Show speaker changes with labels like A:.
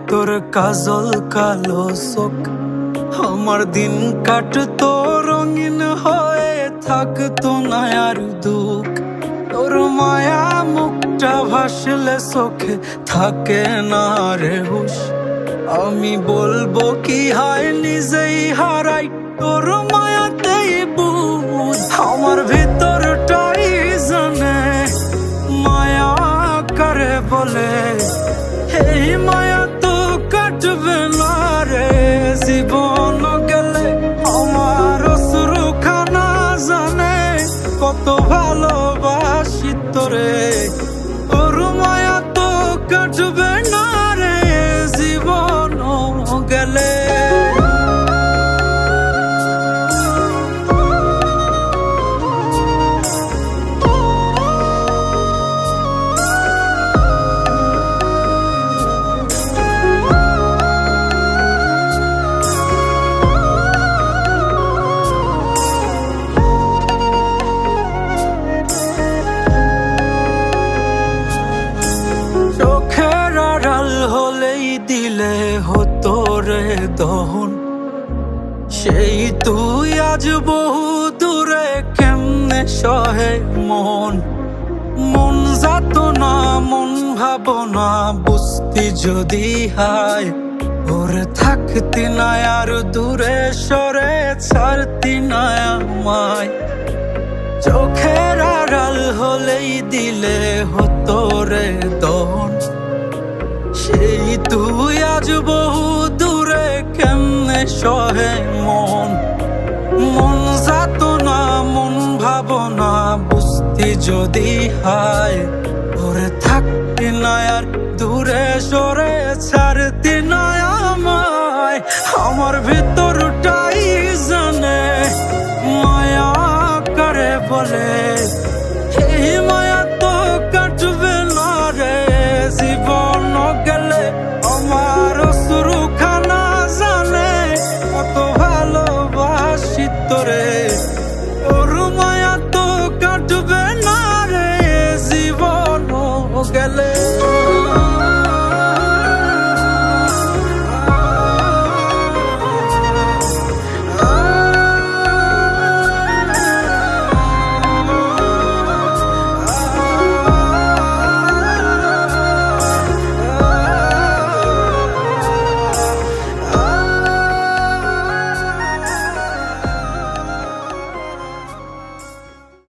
A: তোর কাজল কালো চোখ, আমার দিন কাটতো রঙিন হয়ে, থাকতো না আর দুঃখ। তোর মায়া মুখটা ভাসলে চোখে থাকে না রে হুশ। আমি বলবো কি হয় নিজেই হারাই তোর মায়াতেই বুঝ। আমার ভিতরটাই জানে মায়া করে বলে, এই মায়া তো কাটবে না রে জীবন গেলে। আমার অশ্রুখানা জানে কত ভালোবাসি তোরে, তোর মায়া তো কাটবে না রে জীবন গেলে। চোখের আড়াল হলেই দিলে হতো রে দহন, সেই তুই আজ বহু দূরে কেমনে সহে মন। মন যাত না মন ভাবনা বুঝতি যদি হায়, ওরে থাকতি না আর দূরে সরে ছাড়তি না আমায়। চোখের আড়াল হলেই দিলে হতো রে দহন, সেই তুই আজ বহু দূরে কেমনে সহে মন। মন যাত না মন ভাবনা বুঝতি যদি হায়, ওরে থাকতি না আর দূরে সরে ছাড়তি না আমায়। আমার ভিতরটাই জানে মায়া করে বলে,